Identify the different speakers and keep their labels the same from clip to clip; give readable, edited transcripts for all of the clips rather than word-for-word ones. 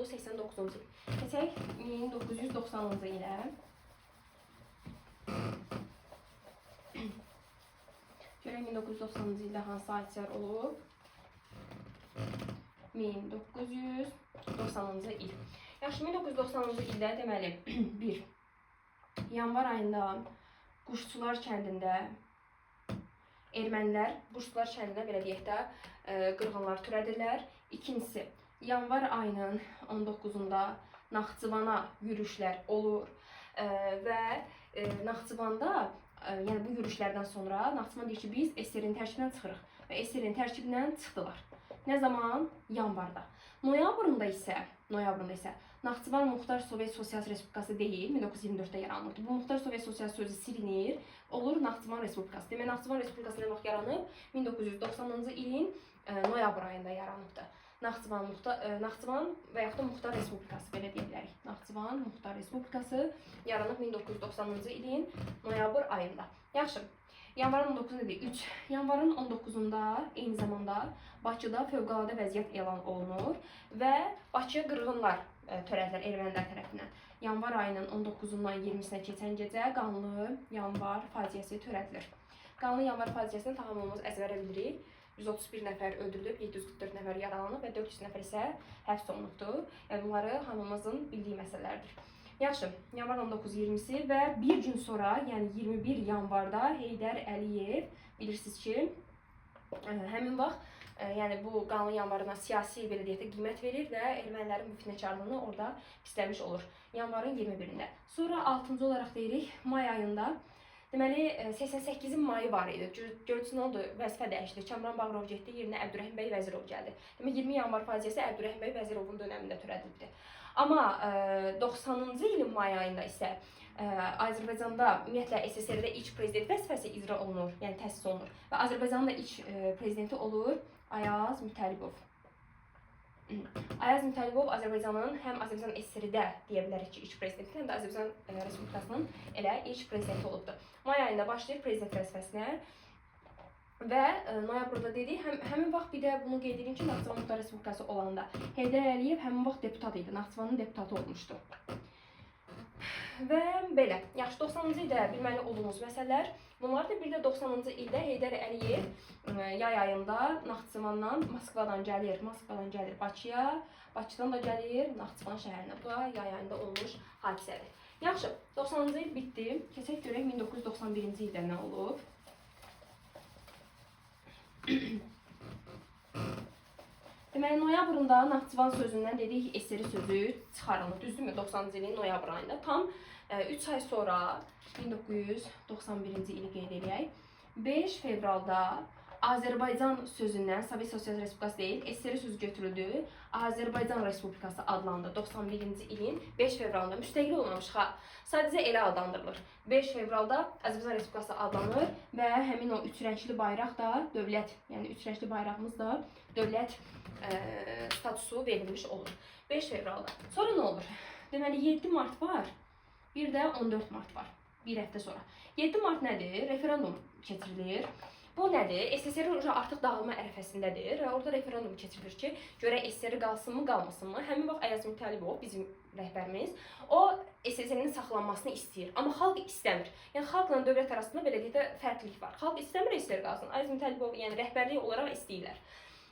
Speaker 1: oldu 89-cu il. Keçək 1990-cı ilə. Görək 1990-cı ildə hansı hadisələr olub? 1990-cı il. Yaxşı, 1990-cı ildə deməli 1. Yanvar ayında Quşçular kəndində ermənilər Quşçular kəndində belə deyək də qırğınlar törədirlər. İkincisi, yanvar ayının 19-unda Naxçıvana yürüşlər olur və Naxçıvanda yəni bu yürüşlərdən sonra Naxçıvan deyir ki, biz SSR-in tərkibindən çıxırıq və SSR-in tərkibindən çıxdılar. Nə zaman? Yanvarda. Noyabrında isə Naxçıvan Muxtar Sovet Sosialist Respublikası deyil, 1924-də yaranmışdı. Bu Muxtar Sovet Sosialist sözü silinir, olur Naxçıvan Respublikası. Demək, Naxçıvan Respublikası nə vaxt yaranıb? 1990-cı ilin noyabr ayında yaranıbdır. Naxçıvan və yaxud da Muxtar Respublikası belə deyə bilərik. Naxçıvan Muxtar Respublikası yaranıb 1990-cı ilin noyabr ayında. Yaxşı. Yanvarın 19-u deyil, 3. Yanvarın 19-unda eyni zamanda Bakıda fövqəladə vəziyyət elan olunur və Bakıya qırğınlar törədilər ermənilər tərəfindən. Yanvar ayının 19-undan 20-sinə keçən gecə qanlı yanvar faciəsi törədilir. Qanlı yanvar faciəsini tamamımız əzbərə bilirik. 131 nəfər öldürülüb, 744 nəfər yaralanıb və 400 nəfər isə həbs olunubdur. Yəni bunları hamımızın bildiyi məsələlərdir. Yaxşı, yanvar 19-20-si və bir gün sonra, yəni 21 yanvarda Heydər Əliyev bilirsiniz ki, həmin vaxt yəni bu qanlı yanvarına siyasi belə deyək də qiymət verir və ermənilərin bu fitnəkarlığını orada pisləmiş olur. Yanvarın 21-də. Sonra 6-cı olaraq deyirik, may ayında. Deməli, 88-in mayı var idi. Görürsünüz, nə oldu? Vəzifə dəyişdi. Kamran Bağırov getdi, yerinə Əbdürrəhim bəy Vəzirov gəldi. Demək, 20 yanvar faciəsi Əbdürrəhim bəy Vəzirovun dönəmində törədildi. Amma 90-cı ilin may ayında isə Azərbaycanda ümumiyyətlə SSR-də ilk prezident vəzifəsi icra olunur, yəni təsis olunur. Və Azərbaycanın da ilk prezidenti olur Ayaz Mütəllibov. Ayaz Mütəllibov Azərbaycanın həm Azərbaycan SSR-də deyə bilərik ki, ilk prezidenti, həm də Azərbaycan Respublikasının elə ilk prezidenti olubdur. May ayında başlayır prezident vəzifəsinə və noyabrda dedik, həmin vaxt bir də bunu qeyd edin ki, Naxçıvan Muxtar Respublikası olanda Heydər Əliyev həmin vaxt deputat idi, Naxçıvanın deputatı olmuşdu. Və belə, yaxşı 90-cı ildə bilməli olduğumuz məsələlər bunlardır. Bir də 90-cı ildə Heydər Əliyev yay ayında Naxçıvandan, Moskvadan gəlir Bakıya, Bakıdan da gəlir Naxçıvan şəhərinə. Bu da yay ayında olmuş hadisədir. Yaxşı, 90-cı il bitdi. Keçək görək 1991-ci ildə nə olub? Deməli, noyabrında Naxçıvan sözündən dedik SSR sözü çıxarılır. Düzdürmü? 90-cı ilin noyabr ayında. Tam 3 ay sonra 1991-ci ili qeyd edək. 5 fevralda Azərbaycan sözündən Sovet Sosialist Respublikası deyil, SSR sözü götürüldü. Azərbaycan Respublikası adlandı 91-ci ilin 5 fevralında. Müstəqil olmamış ha. Sadəcə elə adlandırılır. 5 fevralda Azərbaycan Respublikası adlanır və həmin o üç rəngli bayraq da dövlət, yəni üç rəngli bayrağımız da dövlət statusu verilmiş olur. 5 fevralda. Sonra nə olur? Deməli 7 mart var, bir də 14 mart var. Bir həftə sonra. 7 mart nədir? Referendum keçirilir. Bu nədir? SSR artıq dağılma ərəfəsindədir və orada referendum keçirilir ki, görək SSR qalsınmı, qalmasınmı? Həmin vaxt Ayaz Mütəllibov, bizim rəhbərimiz, o SSR-nin saxlanmasını istəyir. Amma xalq istəmir. Yəni xalqla dövlət arasında belə deyək də fərqlilik var. Xalq istəmir SSR qalsın. Ayaz Mütəllibov yəni rəhbərlik olaraq istəyirlər.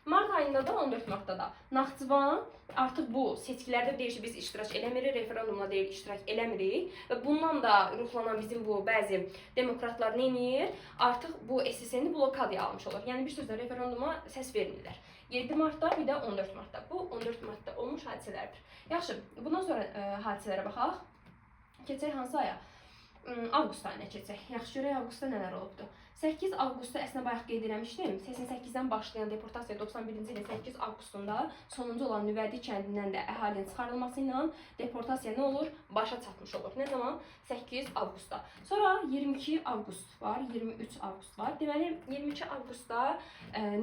Speaker 1: Mart ayında da 14 martda da Naxçıvan artıq bu seçkilərdə deyir ki, biz iştirak eləmirik, referendumla deyir iştirak eləmirik və bundan da ruhlanan bizim bu bəzi demokratlar nə edir? Artıq bu SSR-ni blokadaya almış olur. Yəni bir sözlə referenduma səs vermirlər. 7 martda bir də 14 martda. Bu 14 martda olmuş hadisələrdir. Yaxşı, bundan sonra hadisələrə baxaq. Keçək hansı aya? Avqust ayına keçək. Yaxşı, görək avqustda nələr olubdu. 8 avqustda əslində bayaq qeyd eləmişdim. 88-dən başlayan deportasiya 91-ci ilin 8 avqustunda sonuncu olan Nüvədi kəndindən də əhalinin çıxarılması ilə deportasiya nə olur? Başa çatmış olur. Nə zaman? 8 avqustda. Sonra 22 avqust var, 23 avqust var. Deməli 22 avqustda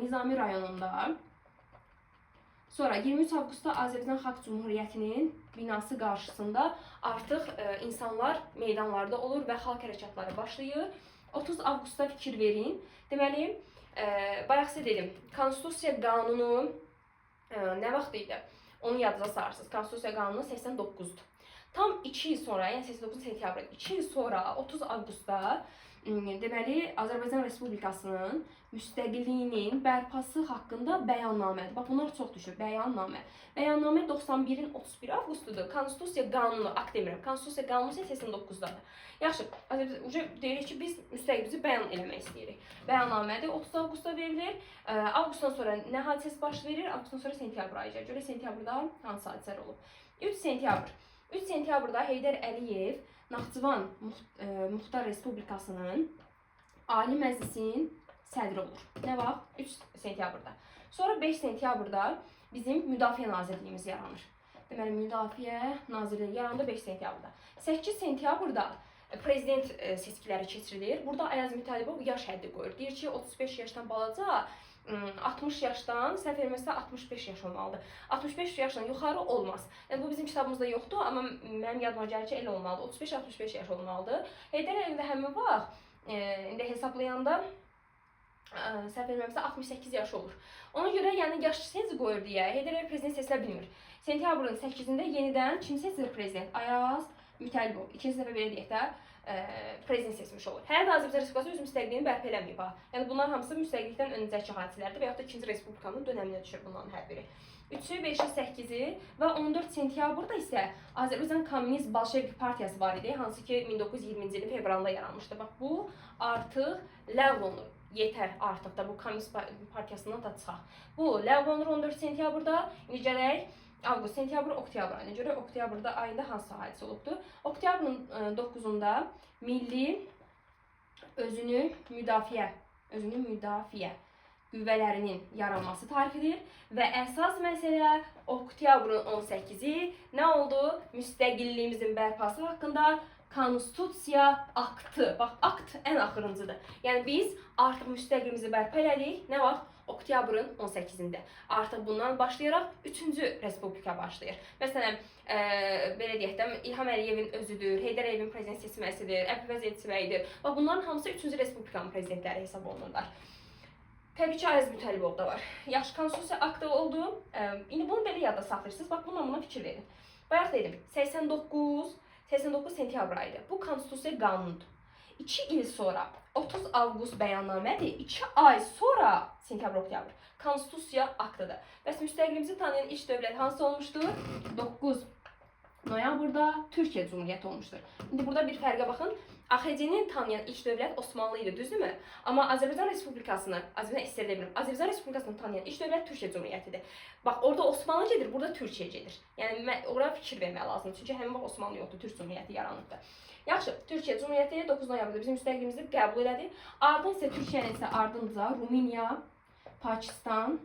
Speaker 1: Nizami rayonunda, sonra 23 avqustda Azərbaycan Xalq Cümhuriyyətinin binası qarşısında artıq insanlar meydanlarda olur və xalq hərəkatları başlayır. 30 avqustda fikir verin. Deməli, bayaq sizə dedim, Konstitusiya qanunu nə vaxt idi? Onu yadınıza salarsınız. Konstitusiya qanunu 89-dur. Tam 2 il sonra, yəni 89 sentyabr, 2 il sonra 30 avqustda deməli Azərbaycan Respublikasının müstəqilliyinin bərpası haqqında bəyannamədir. Bax bunlar çox düşür. Bəyannamə. Bəyannamə 91-in 31 avqustudur. Konstitusiya qanunu, akt demirəm. Konstitusiya qanunu isə 89-dadır. Yaxşı, deyirik ki, biz müstəqilimizi bəyan eləmək istəyirik. Bəyannamədir, 30 avqustda verilir. Avqustdan sonra nə hadisəsi baş verir? Avqustdan sonra sentyabr ayı gəlir. Görə sentyabrda hansı hadisələr olub? 3 sentyabr. 3 sentyabrda Heydər Əliyev Naxçıvan Muxtar Respublikasının Ali Məclisinin sədri olur. Nə vaxt? 3 sentyabrda. Sonra 5 sentyabrda bizim Müdafiə Nazirliyimiz yaranır. Deməli, Müdafiə Nazirliyi yarandı 5 sentyabrda. 8 sentyabrda prezident seçkiləri keçirilir. Burada Ayaz Mütəllibov yaş həddi qoyur. Deyir ki, 35 yaşdan balaca, 60 yaşdan, səhv verməsə 65 yaş olmalıdır. 65 yaşdan yuxarı olmaz. Yəni, bu bizim kitabımızda yoxdur, amma mənim yadıma gəlir ki, elə olmalıdır. 35-65 yaş olmalıdır. Heydər Əliyev də həmin vaxt, indi hesablayanda, səhv verməmsə 68 yaş olur. Ona görə yəni yaş senci qoyur deyə Heydər Əliyev prezident seçilə bilmir. Sentyabrın 8-də yenidən kim seçilir prezident? Ayaz Mütəllibov. İkinci dəfə belə deyək də prezident seçmiş olur. Hələ də Azərbaycan Respublikası öz müstəqilliyini bərpa eləməyib. Yəni bunlar hamısı müstəqillikdən öncəki hadisələrdir və yaxud da 2-ci Respublikanın dönəminə düşür bunların hər biri. 3-ü, 5-i, 8-i və 14 sentyabrda isə Azərbaycan Kommunist Bolşevik Partiyası var idi, hansı ki 1920-ci ilin fevralında yaranmışdı. Bax bu artıq ləğv olunur. Yetər artıq da bu Kommunist Partiyasından da çıxaq. Bu ləğv olunur 14 sentyabrda. İndi gələk avqust, sentyabr, oktyabr ayına görə oktyabrda ayında hansı hadisə olubdur? Oktyabrın 9-unda milli özünü müdafiə qüvvələrinin yaranması tarixidir və əsas məsələ oktyabrın 18-i nə oldu? Müstəqilliyimizin bərpası haqqında Konstitusiya aktı. Bax, akt ən axırıncıdır. Yəni biz artıq müstəqilliyimizi bərpa elədik. Nə vaxt? Oktyabrın 18-də. Artıq bundan başlayaraq 3-cü Respublika başlayır. Məsələn, belə deyək də, İlham Əliyevin özüdür, Heydər Əliyevin prezident seçməsidir, Əbülfəz Elçibəydir. Bax, bunların hamısı 3-cü Respublikanın prezidentləri hesab olunurlar. Təbii ki, Ayaz Mütəllibov da var. Yaxşı, Konstitusiya aktı oldu. İndi bunu belə yadda saxlayırsınız. Bax, buna fikir verin. Bayaq dedim, 89 sentyabr ayıdır. Bu Konstitusiya qanunudur. 2 il sonra 30 avqust bəyannamədir. 2 ay sonra sentyabr-oktyabr Konstitusiya aktıdır. Bəs müstəqilliyimizi tanıyan ilk dövlət hansı olmuşdur? 9 noyabrda Türkiyə Cumhuriyyəti olmuşdur. İndi burada bir fərqə baxın. AXC-ni tanıyan ilk dövlət Osmanlı idi, düzdürmü? Amma Azərbaycan Respublikasını, Azərbaycan Respublikasını tanıyan ilk dövlət Türkiyə Cumhuriyyətidir. Bax, orada Osmanlı gedir, burada Türkiyə gedir. Yəni, oraya fikir vermək lazımdır. Çünki həmin vaxt Osmanlı yoxdur, Türk Cumhuriyyəti yaranıbdır. Yaxşı, Türkiyə Cumhuriyyəti 9 noyabrda bizim müstəqilliyimizi qəbul elədi. Ardın isə Türkiyənin isə ardınca Rumıniya, Pakistan,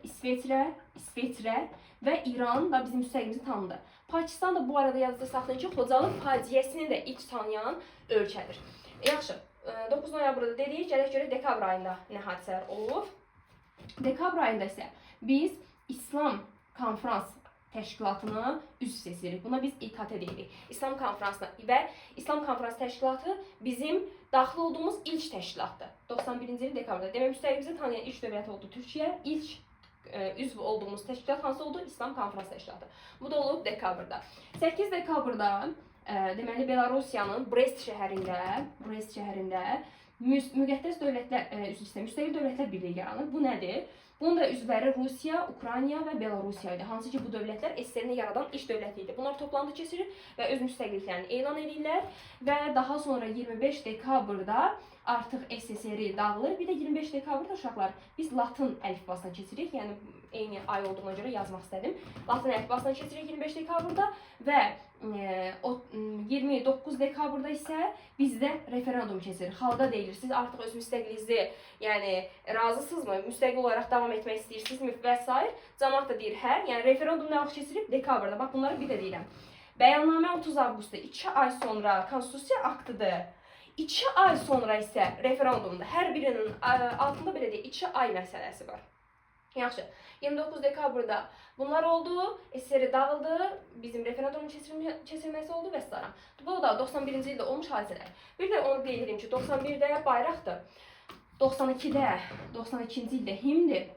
Speaker 1: İsveçrə və İran da bizim müstəqilliyimizi tanıdı. Pakistan da bu arada yazıda saxlayın ki, Xocalı faciəsini də ilk tanıyan ölkədir. Yaxşı, 9 noyabrda dedik, gələk görə dekabr ayında nə hadisələr olub? Dekabr ayında isə biz İslam Konferans Təşkilatını üzv seçirik. Buna biz İKT deyirik. İslam Konferansına və İslam Konferans Təşkilatı bizim daxil olduğumuz ilk təşkilatdır. 91-ci il dekabrda. Demək, müstəqilliyimizi tanıyan ilk dövlət oldu Türkiyə. İlk üzv olduğumuz təşkilat hansı oldu? İslam Konferans Təşkilatı. Bu da olub dekabrda. 8 dekabrda deməli Belarusiyanın Brest şəhərində müqəddəs dövlətlər, müstəqil dövlətlər birliyi yaranır. Bu nədir? Bunun da üzvləri Rusiya, Ukrayna və Belarusiya idi. Hansı ki, bu dövlətlər SSR-ni yaradan ilk dövlət idi. Bunlar toplantı keçirir və öz müstəqilliklərini elan edirlər və daha sonra 25 dekabrda artıq SSR-i dağılır. Bir də 25 dekabrda uşaqlar biz Latın əlifbasına keçirik. Yəni eyni ay olduğuna görə yazmaq istədim. Latın əlifbasına keçirik 25 dekabrda və 29 dekabrda isə bizdə referendum keçirir. Xalqa deyilir, siz artıq öz müstəqilinizi, yəni razısınızmı? Müstəqil olaraq davam etmək istəyirsinizmi və s. Cəmaət da deyir, hə. Yəni referendum nə vaxt keçirib? Dekabrda. Bax, bunları bir də deyirəm. Bəyannamə 30 avqustda, 2 ay sonra Konstitusiya aktıdır. 2 ay sonra isə referendumda hər birinin altında belə deyək, 2 ay məsələsi var. Yaxşı, 29 dekabrda bunlar oldu, SSR dağıldı, bizim referendumun keçirilməsi oldu və s. Bu da 91-ci ildə olmuş hadisələr. Bir də onu deyirim ki, 91-də bayraqdır, 92-ci ildə himndir,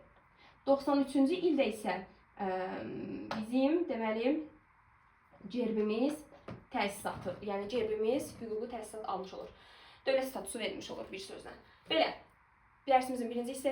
Speaker 1: 93-cü ildə isə bizim deməli cerbimiz təsisatı, yəni cerbimiz hüquqi təsisat almış olur. Dövlət statusu verilmiş olur bir sözlə. Belə, dərsimizin birinci hissəsi